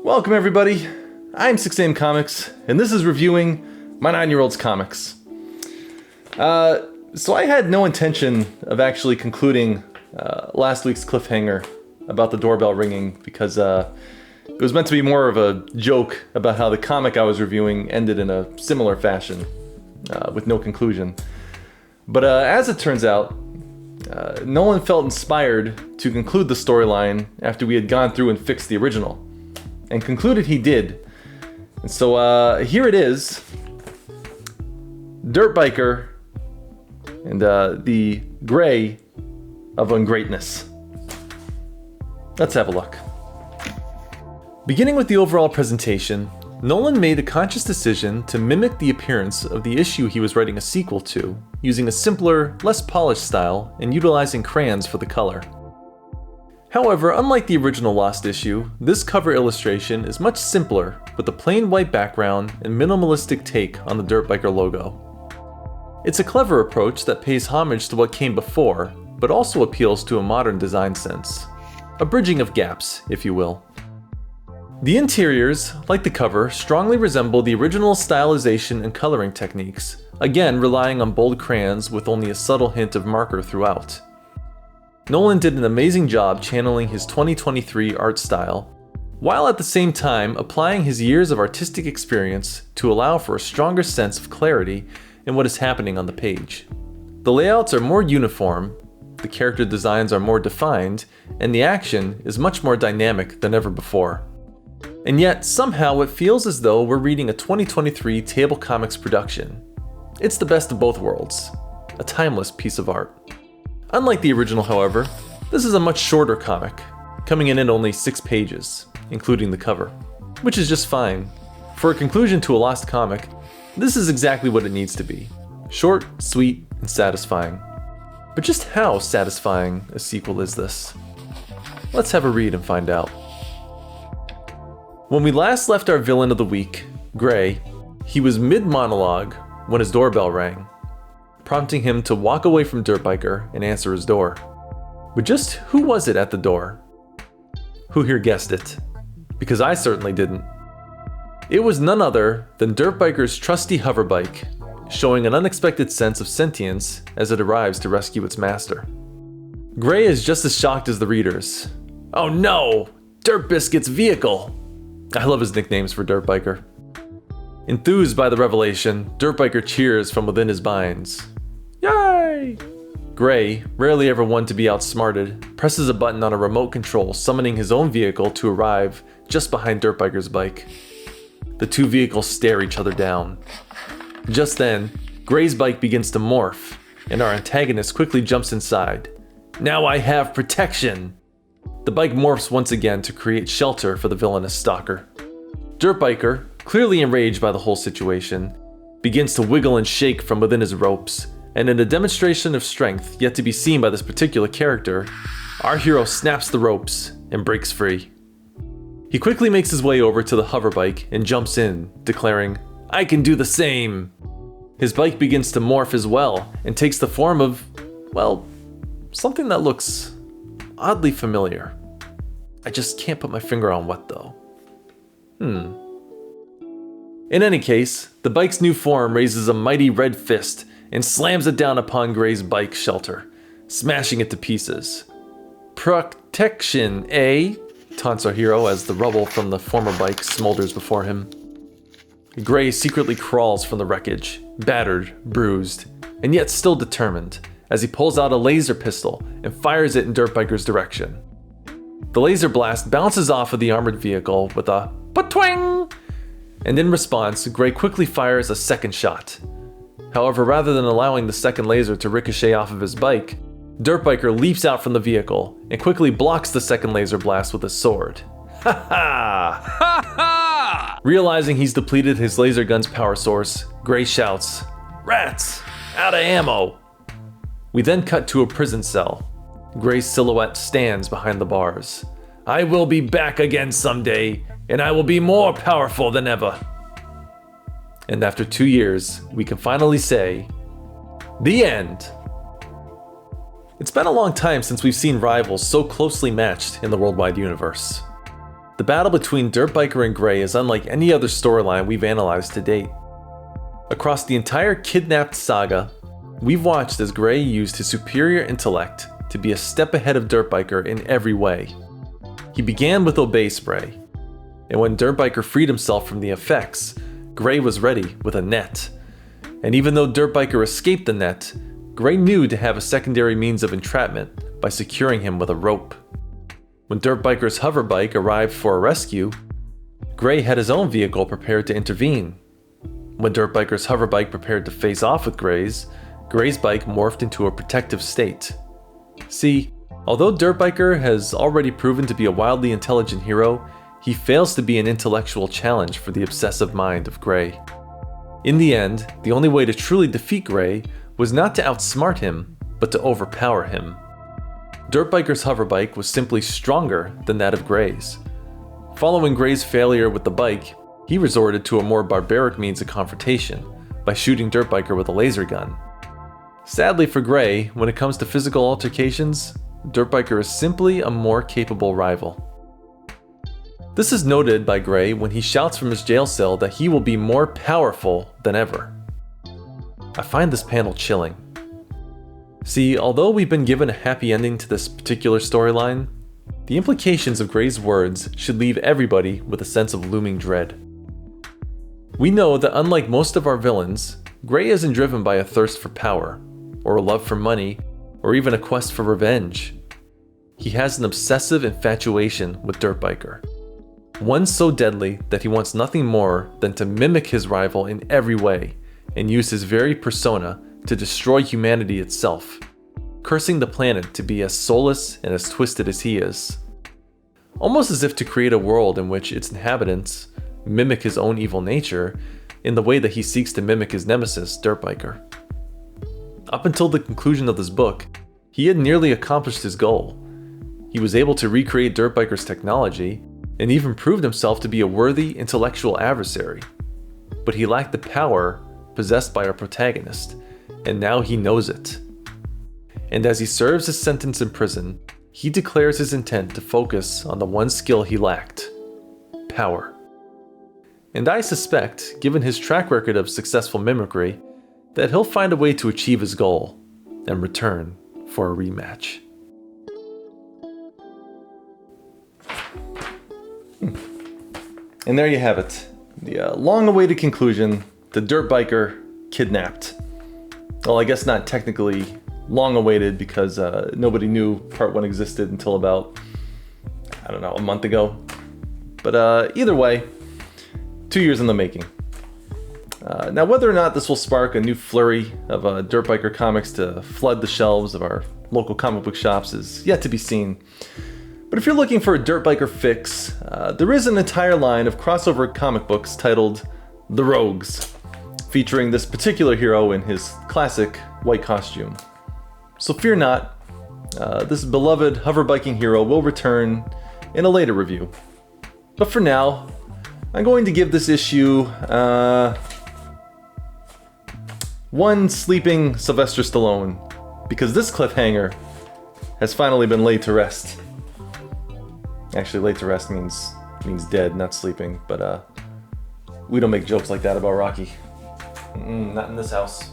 Welcome everybody, I'm 6am Comics, and this is reviewing my 9-year-old's comics. So I had no intention of actually concluding last week's cliffhanger about the doorbell ringing because it was meant to be more of a joke about how the comic I was reviewing ended in a similar fashion, with no conclusion. But as it turns out, Nolan felt inspired to conclude the storyline after we had gone through and fixed the original. And concluded he did. And so here it is. Dirt Biker and the Grey of UnGREYtness. Let's have a look. Beginning with the overall presentation, Nolan made a conscious decision to mimic the appearance of the issue he was writing a sequel to, using a simpler, less polished style and utilizing crayons for the color. However, unlike the original Lost issue, this cover illustration is much simpler with a plain white background and minimalistic take on the Dirt Biker logo. It's a clever approach that pays homage to what came before, but also appeals to a modern design sense. A bridging of gaps, if you will. The interiors, like the cover, strongly resemble the original stylization and coloring techniques, again relying on bold crayons with only a subtle hint of marker throughout. Nolan did an amazing job channeling his 2023 art style, while at the same time applying his years of artistic experience to allow for a stronger sense of clarity in what is happening on the page. The layouts are more uniform, the character designs are more defined, and the action is much more dynamic than ever before. And yet, somehow it feels as though we're reading a 2023 table comics production. It's the best of both worlds, a timeless piece of art. Unlike the original, however, this is a much shorter comic, coming in at only 6 pages, including the cover, which is just fine. For a conclusion to a Lost comic, this is exactly what it needs to be. Short, sweet, and satisfying. But just how satisfying a sequel is this? Let's have a read and find out. When we last left our villain of the week, Grey, he was mid-monologue when his doorbell rang, prompting him to walk away from Dirt Biker and answer his door. But just who was it at the door? Who here guessed it? Because I certainly didn't. It was none other than Dirt Biker's trusty hoverbike, showing an unexpected sense of sentience as it arrives to rescue its master. Grey is just as shocked as the readers. Oh no! Dirt Biscuit's vehicle! I love his nicknames for Dirt Biker. Enthused by the revelation, Dirt Biker cheers from within his binds. Yay! Grey, rarely ever one to be outsmarted, presses a button on a remote control, summoning his own vehicle to arrive just behind Dirt Biker's bike. The two vehicles stare each other down. Just then, Grey's bike begins to morph, and our antagonist quickly jumps inside. Now I have protection! The bike morphs once again to create shelter for the villainous stalker. Dirt Biker, clearly enraged by the whole situation, begins to wiggle and shake from within his ropes, and in a demonstration of strength yet to be seen by this particular character, our hero snaps the ropes and breaks free. He quickly makes his way over to the hoverbike and jumps in, declaring, "I can do the same!" His bike begins to morph as well, and takes the form of, well, something that looks oddly familiar. I just can't put my finger on what though. In any case, the bike's new form raises a mighty red fist and slams it down upon Grey's bike shelter, smashing it to pieces. Protection, eh? Taunts our hero as the rubble from the former bike smolders before him. Grey secretly crawls from the wreckage, battered, bruised, and yet still determined, as he pulls out a laser pistol and fires it in Dirt Biker's direction. The laser blast bounces off of the armored vehicle with a pa-twang! And in response, Grey quickly fires a second shot. However, rather than allowing the second laser to ricochet off of his bike, Dirt Biker leaps out from the vehicle and quickly blocks the second laser blast with his sword. Ha ha! Ha ha! Realizing he's depleted his laser gun's power source, Grey shouts, "Rats! Out of ammo!" We then cut to a prison cell. Grey's silhouette stands behind the bars. "I will be back again someday, and I will be more powerful than ever." And after 2 years, we can finally say, the end. It's been a long time since we've seen rivals so closely matched in the worldwide universe. The battle between Dirt Biker and Grey is unlike any other storyline we've analyzed to date. Across the entire Kidnapped saga, we've watched as Grey used his superior intellect to be a step ahead of Dirt Biker in every way. He began with obey spray, and when Dirt Biker freed himself from the effects, Grey was ready with a net. And even though Dirt Biker escaped the net, Grey knew to have a secondary means of entrapment by securing him with a rope. When Dirt Biker's hoverbike arrived for a rescue, Grey had his own vehicle prepared to intervene. When Dirt Biker's hoverbike prepared to face off with Grey's bike morphed into a protective state. See, although Dirt Biker has already proven to be a wildly intelligent hero, he fails to be an intellectual challenge for the obsessive mind of Grey. In the end, the only way to truly defeat Grey was not to outsmart him, but to overpower him. Dirt Biker's hoverbike was simply stronger than that of Grey's. Following Grey's failure with the bike, he resorted to a more barbaric means of confrontation by shooting Dirt Biker with a laser gun. Sadly for Grey, when it comes to physical altercations, Dirt Biker is simply a more capable rival. This is noted by Grey when he shouts from his jail cell that he will be more powerful than ever. I find this panel chilling. See, although we've been given a happy ending to this particular storyline, the implications of Grey's words should leave everybody with a sense of looming dread. We know that unlike most of our villains, Grey isn't driven by a thirst for power, or a love for money, or even a quest for revenge. He has an obsessive infatuation with Dirt Biker. One so deadly that he wants nothing more than to mimic his rival in every way and use his very persona to destroy humanity itself, cursing the planet to be as soulless and as twisted as he is. Almost as if to create a world in which its inhabitants mimic his own evil nature in the way that he seeks to mimic his nemesis, Dirt Biker. Up until the conclusion of this book, he had nearly accomplished his goal. He was able to recreate Dirt Biker's technology and even proved himself to be a worthy intellectual adversary. But he lacked the power possessed by our protagonist, and now he knows it. And as he serves his sentence in prison, he declares his intent to focus on the one skill he lacked: power. And I suspect, given his track record of successful mimicry, that he'll find a way to achieve his goal and return for a rematch. And there you have it, the long-awaited conclusion to Dirt Biker Kidnapped. Well, I guess not technically long-awaited because nobody knew Part 1 existed until about, a month ago. But either way, 2 years in the making. Now, whether or not this will spark a new flurry of Dirt Biker comics to flood the shelves of our local comic book shops is yet to be seen. But if you're looking for a Dirt Biker fix, there is an entire line of crossover comic books titled The Rogues, featuring this particular hero in his classic white costume. So fear not, this beloved hoverbiking hero will return in a later review. But for now, I'm going to give this issue one sleeping Sylvester Stallone, because this cliffhanger has finally been laid to rest. Actually, laid to rest means dead, not sleeping, but we don't make jokes like that about Rocky. Not in this house.